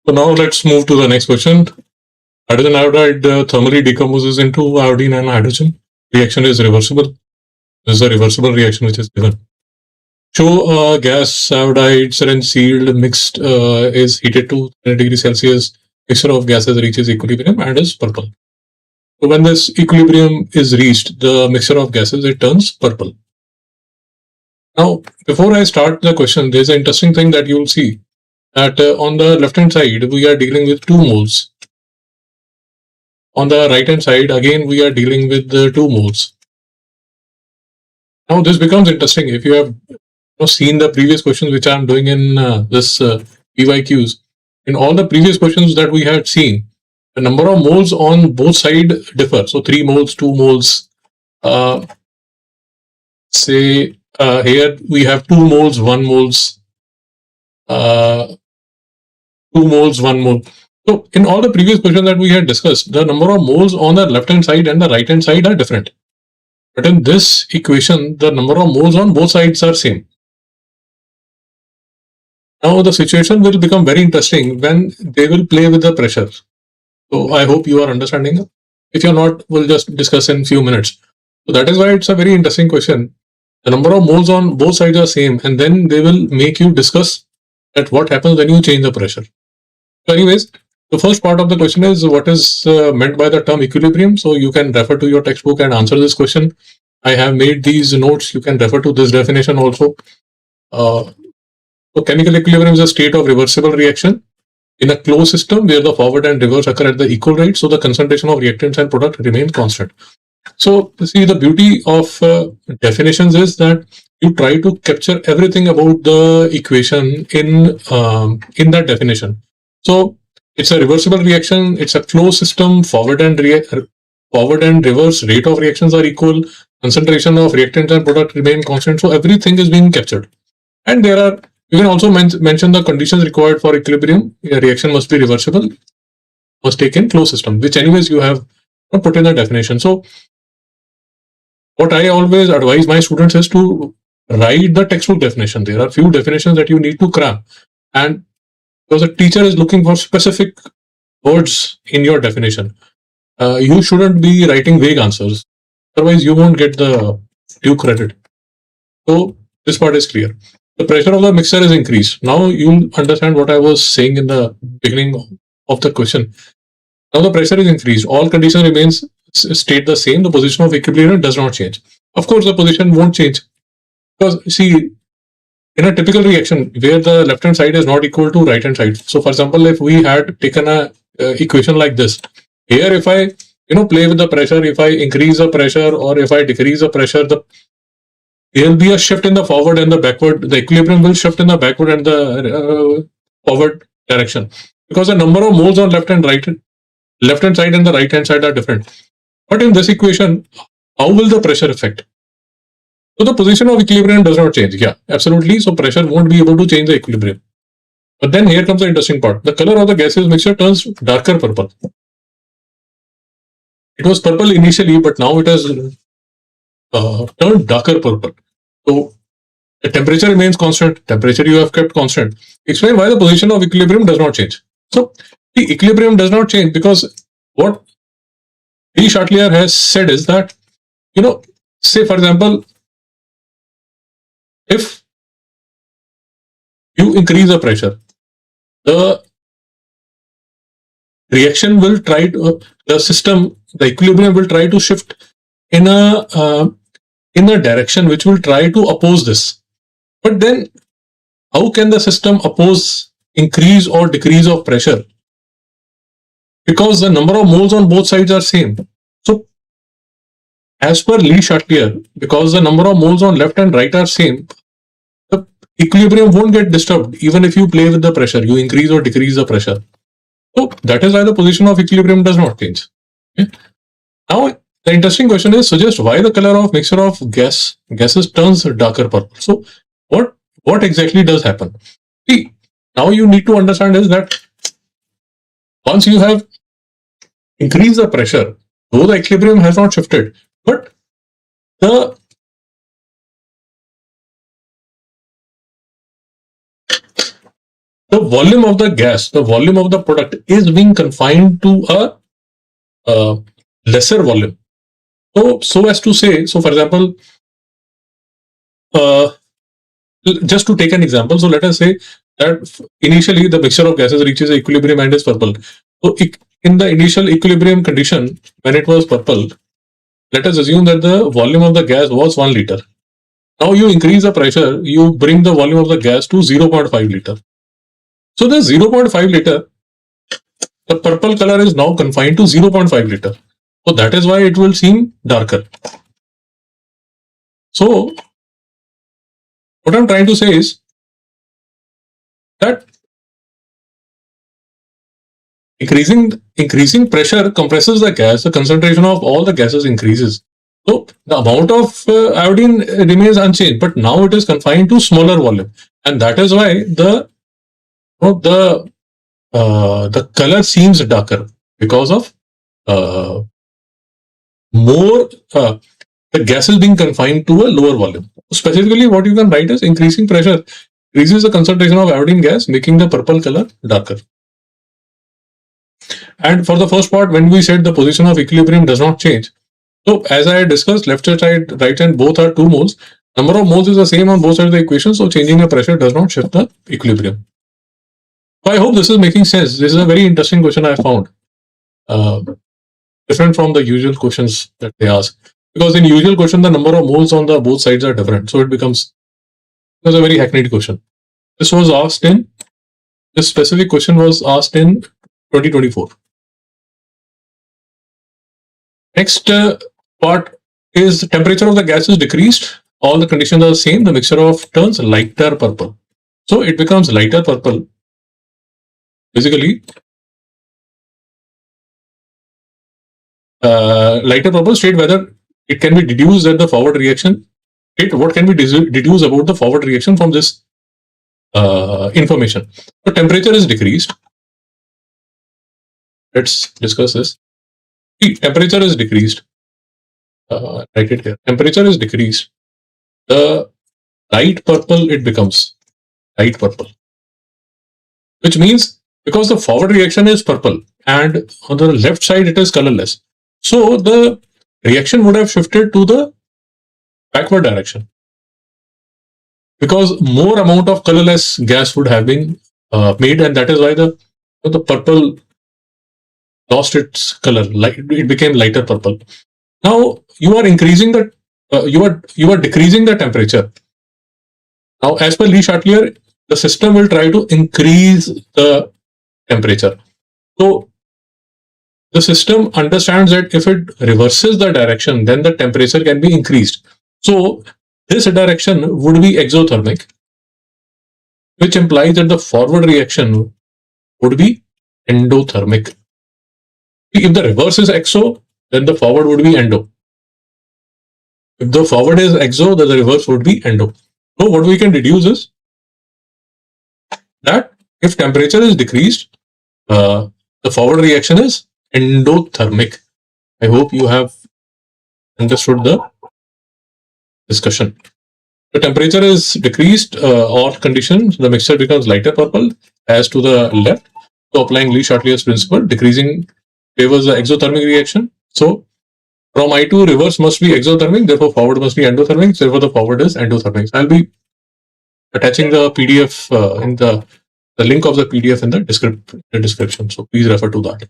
So now let's move to the next question. Hydrogen iodide thermally decomposes into iodine and hydrogen. Reaction is reversible. This is a reversible reaction which is given. Show gas iodide syringe sealed mixed is heated to 10 degrees Celsius. Mixture of gases reaches equilibrium and is purple. So when this equilibrium is reached, the mixture of gases, it turns purple. Now, before I start the question, there's an interesting thing that you'll see that on the left hand side, we are dealing with 2 moles. On the right hand side, again, we are dealing with 2 moles. Now, this becomes interesting if you have seen the previous questions which I'm doing in this PYQs. In all the previous questions that we had seen, the number of moles on both sides differ. So 3 moles, 2 moles. Say here we have 2 moles, 1 moles, 2 moles, 1 mole. So in all the previous questions that we had discussed, the number of moles on the left hand side and the right hand side are different. But in this equation, the number of moles on both sides are same. Now the situation will become very interesting when they will play with the pressure. So I hope you are understanding. If you're not, we'll just discuss in few minutes. So that is why it's a very interesting question. The number of moles on both sides are same, and then they will make you discuss at what happens when you change the pressure. So anyways, the first part of the question is what is meant by the term equilibrium. So you can refer to your textbook and answer this question. I have made these notes. You can refer to this definition also. So chemical equilibrium is a state of reversible reaction in a closed system where the forward and reverse occur at the equal rate. So the concentration of reactants and product remains constant. So see, the beauty of definitions is that you try to capture everything about the equation in that definition. So it's a reversible reaction. It's a closed system. Forward and reverse rate of reactions are equal. Concentration of reactants and product remain constant. So everything is being captured. And there are, you can also mention the conditions required for equilibrium. A reaction must be reversible, must take in closed system, which anyways you have put in the definition. So what I always advise my students is to write the textbook definition. There are few definitions that you need to cram, and because the teacher is looking for specific words in your definition, you shouldn't be writing vague answers. Otherwise, you won't get the due credit. So this part is clear. The pressure of the mixture is increased. Now you'll understand what I was saying in the beginning of the question. Now the pressure is increased. All conditions remains stayed the same. The position of equilibrium does not change. Of course, the position won't change because see, in a typical reaction where the left hand side is not equal to right hand side. So, for example, if we had taken a equation like this, here if I play with the pressure, if I increase the pressure or if I decrease the pressure, there will be a shift in the forward and the backward. The equilibrium will shift in the backward and the forward direction because the number of moles on left hand side and the right hand side are different. But in this equation, how will the pressure affect? So the position of equilibrium does not change. Yeah, absolutely. So pressure won't be able to change the equilibrium. But then here comes the interesting part. The color of the gaseous mixture turns darker purple. It was purple initially, but now it has turned darker purple. So the temperature remains constant. Temperature you have kept constant. Explain why the position of equilibrium does not change. So the equilibrium does not change because what Chatelier has said is that, say for example, if you increase the pressure, the reaction will try to, the equilibrium will try to shift in a direction which will try to oppose this. But then how can the system oppose increase or decrease of pressure? Because the number of moles on both sides are same. So as per Chatelier, because the number of moles on left and right are same, the equilibrium won't get disturbed even if you play with the pressure, you increase or decrease the pressure. So that is why the position of equilibrium does not change. Okay? Now the interesting question is, suggest why the color of mixture of gases turns darker purple. So what exactly does happen? See, now you need to understand is that once you have increased the pressure, though the equilibrium has not shifted, but the the volume of the gas, the volume of the product is being confined to a lesser volume. So as to say, so for example, just to take an example, so let us say that initially the mixture of gases reaches equilibrium and is purple. So in the initial equilibrium condition, when it was purple, let us assume that the volume of the gas was 1 liter. Now you increase the pressure, you bring the volume of the gas to 0.5 liter. So the 0.5 liter, the purple color is now confined to 0.5 liter. So that is why it will seem darker. So what I'm trying to say is that increasing pressure compresses the gas, the concentration of all the gases increases. So the amount of iodine remains unchanged, but now it is confined to smaller volume, and that is why the color seems darker because of more the gas is being confined to a lower volume. Specifically, what you can write is increasing pressure increases the concentration of iodine gas, making the purple color darker. And for the first part, when we said the position of equilibrium does not change, so as I discussed, left side, right hand, both are 2 moles. Number of moles is the same on both sides of the equation, so changing the pressure does not shift the equilibrium. So I hope this is making sense. This is a very interesting question I found. Different from the usual questions that they ask. Because in usual question, the number of moles on the both sides are different. So it becomes a very hackneyed question. This specific question was asked in 2024. Next part is the temperature of the gas is decreased. All the conditions are the same. The mixture of turns lighter purple. So it becomes lighter purple. Basically, lighter purple state whether it can be deduced that the forward reaction. What can be deduced about the forward reaction from this information? So temperature is decreased. Let's discuss this. Temperature is decreased. Write it here. Temperature is decreased. The light purple it becomes light purple, which means because the forward reaction is purple and on the left side it is colorless, so the reaction would have shifted to the backward direction because more amount of colorless gas would have been made, and that is why the purple lost its color. It became lighter purple. Now you are increasing the you are decreasing the temperature. Now, as per Chatelier, the system will try to increase the temperature. So the system understands that if it reverses the direction, then the temperature can be increased. So this direction would be exothermic, which implies that the forward reaction would be endothermic. If the reverse is exo, then the forward would be endo. If the forward is exo, then the reverse would be endo. So what we can deduce is that if temperature is decreased, the forward reaction is endothermic. I hope you have understood the discussion. The temperature is decreased or conditions, the mixture becomes lighter purple as to the left. So applying Chatellier's principle, decreasing favors the exothermic reaction. So from I2, reverse must be exothermic, therefore forward must be endothermic, therefore the forward is endothermic. So I'll be attaching the PDF in the link of the PDF in the description. So please refer to that.